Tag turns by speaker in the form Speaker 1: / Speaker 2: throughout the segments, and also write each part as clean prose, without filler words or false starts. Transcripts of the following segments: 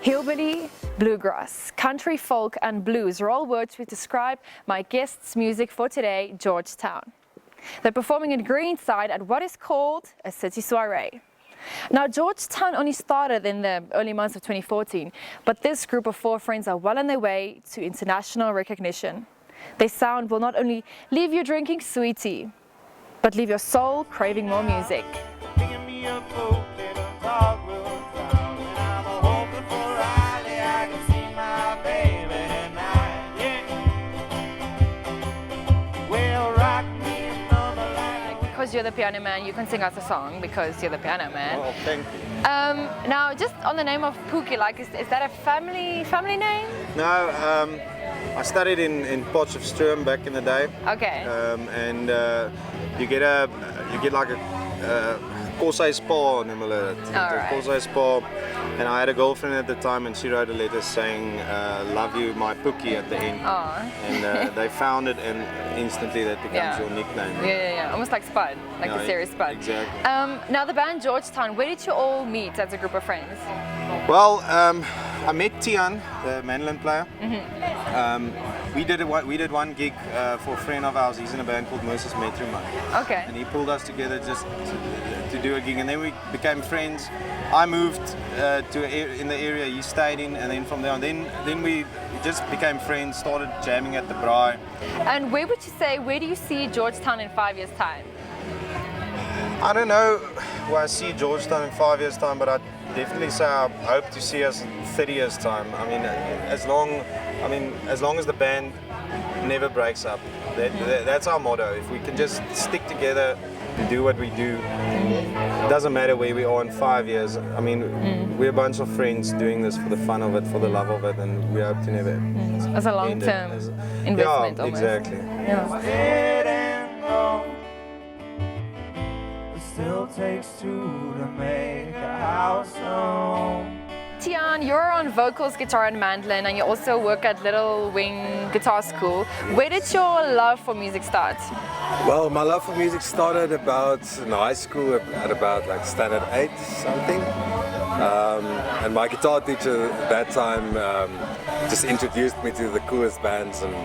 Speaker 1: Hillbilly, bluegrass, country, folk and blues are all words which describe my guest's music for today, Georgetown. They're performing in Greenside at what is called a City Soirée. Now, Georgetown only started in the early months of 2014, but this group of 4 friends are well on their way to international recognition. Their sound will not only leave you drinking sweet tea, but leave your soul craving more music. Because you're the piano man, you can sing us a song because you're the piano man.
Speaker 2: Oh, thank you.
Speaker 1: Now, just on the name of Pookie, like, is that a family name?
Speaker 2: No, I studied in Potchefstroom back in the day.
Speaker 1: Okay.
Speaker 2: And you get like a Korsay Spa, noem hulle dit.
Speaker 1: Alright.
Speaker 2: Korsay Spa. And I had a girlfriend at the time, and she wrote a letter saying, "Love you, my Pookie" at the end.
Speaker 1: Oh.
Speaker 2: And they found it, and instantly that becomes your nickname.
Speaker 1: Yeah. Almost like Spud, like the series Spud.
Speaker 2: Exactly.
Speaker 1: Now, the band Georgetown, where did you all meet as a group of friends?
Speaker 2: Well, I met Tian, the mandolin player. We did one gig for a friend of ours. He's in a band called Mercer's Metroman.
Speaker 1: Okay.
Speaker 2: And he pulled us together just to do a gig, and then we became friends. I moved in the area he stayed in, and then from there on, then we just became friends, started jamming at the braai.
Speaker 1: And where do you see Georgetown in 5 years' time?
Speaker 2: I don't know where I see Georgetown in 5 years' time, but I'd definitely say I hope to see us in 30 years' time. I mean, as long as the band never breaks up. That's our motto. If we can just stick together and do what we do, it doesn't matter where we are in 5 years. I mean, we're a bunch of friends doing this for the fun of it, for the love of it, and we hope to never
Speaker 1: As a long-term investment.
Speaker 2: Yeah,
Speaker 1: almost.
Speaker 2: exactly.
Speaker 1: Yeah.
Speaker 3: Still takes two to make a house home.
Speaker 1: Tian, you're on vocals, guitar and mandolin, and you also work at Little Wing Guitar School. Where did your love for music start?
Speaker 4: Well, my love for music started about in high school at about like standard 8 something. And my guitar teacher at that time just introduced me to the coolest bands, and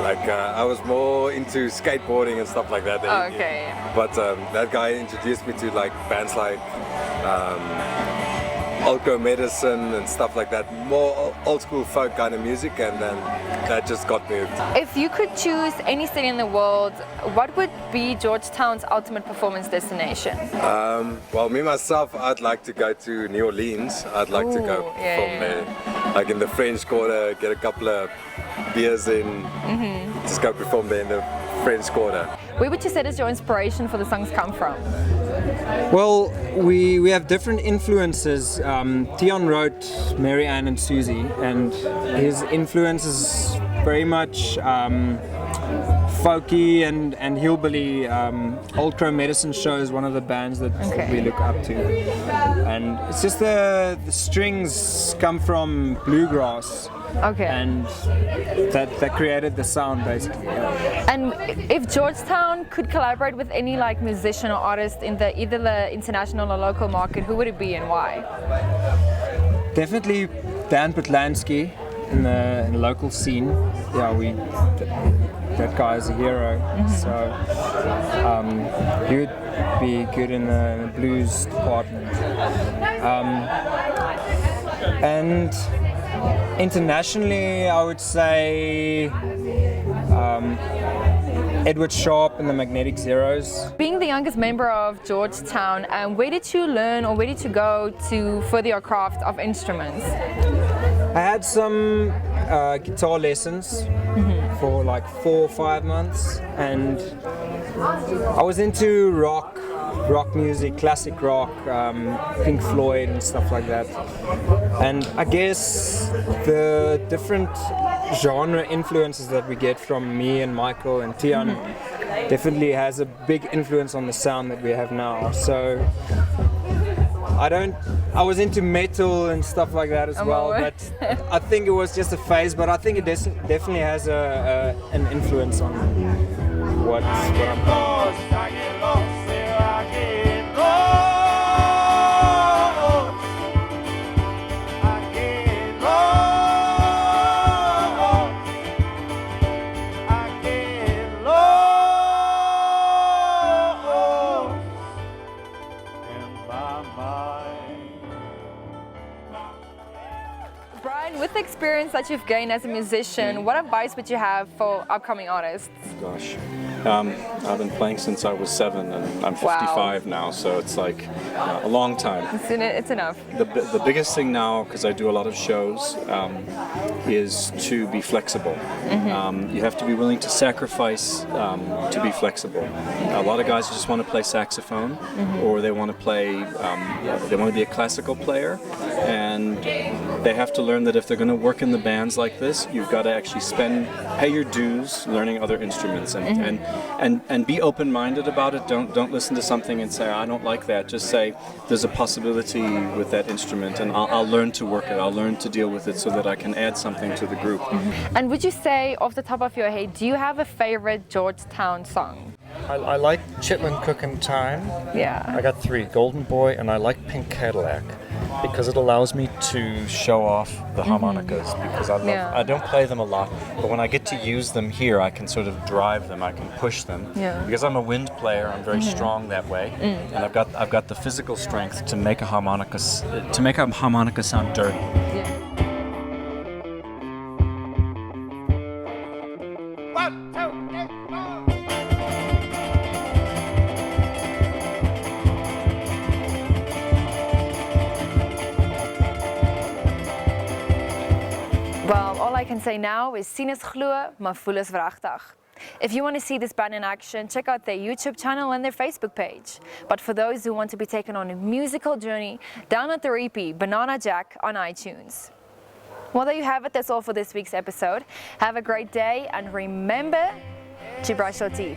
Speaker 4: I was more into skateboarding and stuff like that.
Speaker 1: Oh, okay.
Speaker 4: But that guy introduced me to like bands like Follicle Medicine and stuff like that, more old school folk kind of music, and then that just got me hooked.
Speaker 1: If you could choose any city in the world, what would be Georgetown's ultimate performance destination?
Speaker 4: Well, me myself, I'd like to go to New Orleans. I'd like to go perform there, like in the French Quarter, get a couple of beers in, just go perform there in the French Quarter.
Speaker 1: Where would you say does your inspiration for the songs come from?
Speaker 5: Well, we have different influences. Tian wrote Mary Ann and Susie, and his influence is very much folky and hillbilly. Old Crow Medicine Show is one of the bands that we look up to, and it's just the strings come from bluegrass.
Speaker 1: Okay.
Speaker 5: And that created the sound basically. Yeah.
Speaker 1: And if Georgetown could collaborate with any like musician or artist in either the international or local market, who would it be and why?
Speaker 5: Definitely Dan Petlansky in the local scene. Yeah, that guy is a hero. So he would be good in the blues department. And internationally, I would say Edward Sharp and the Magnetic Zeros.
Speaker 1: Being the youngest member of Georgetown, where did you learn or where did you go to further your craft of instruments?
Speaker 5: I had some guitar lessons for like 4 or 5 months, and I was into rock music, classic rock, Pink Floyd and stuff like that. And I guess the different genre influences that we get from me and Michael and Tian definitely has a big influence on the sound that we have now. So I was into metal and stuff like that as well, but I think it was just a phase, but I think it definitely has an influence on what I'm doing.
Speaker 1: experience that you've gained as a musician, what advice would you have for upcoming artists?
Speaker 6: Gosh. I've been playing since I was 7 and I'm 55 now, so it's like a long time.
Speaker 1: It's enough.
Speaker 6: The biggest thing now, because I do a lot of shows, is to be flexible. You have to be willing to sacrifice to be flexible. A lot of guys just want to play saxophone, or they want to play, they want to be a classical player, and they have to learn that if they're going to work in the bands like this, you've got to actually pay your dues learning other instruments, and be open-minded about it. Don't listen to something and say, I don't like that. Just say, there's a possibility with that instrument, and I'll learn to work it. I'll learn to deal with it so that I can add something to the group.
Speaker 1: And would you say, off the top of your head, do you have a favorite Georgetown song?
Speaker 7: I like Chitlin Cookin' Time.
Speaker 1: Yeah.
Speaker 7: I got 3, Golden Boy, and I like Pink Cadillac because it allows me to show off the harmonicas because I don't play them a lot, but when I get to use them here, I can sort of drive them, I can push them.
Speaker 1: Yeah.
Speaker 7: Because I'm a wind player, I'm very strong that way, and I've got the physical strength to make a harmonica sound dirty.
Speaker 1: Yeah. Well, all I can say now is sien is glo, maar voel is wragtig. If you want to see this band in action, check out their YouTube channel and their Facebook page. But for those who want to be taken on a musical journey, download the EP Banana Jack on iTunes. Well, there you have it. That's all for this week's episode. Have a great day and remember to brush your teeth.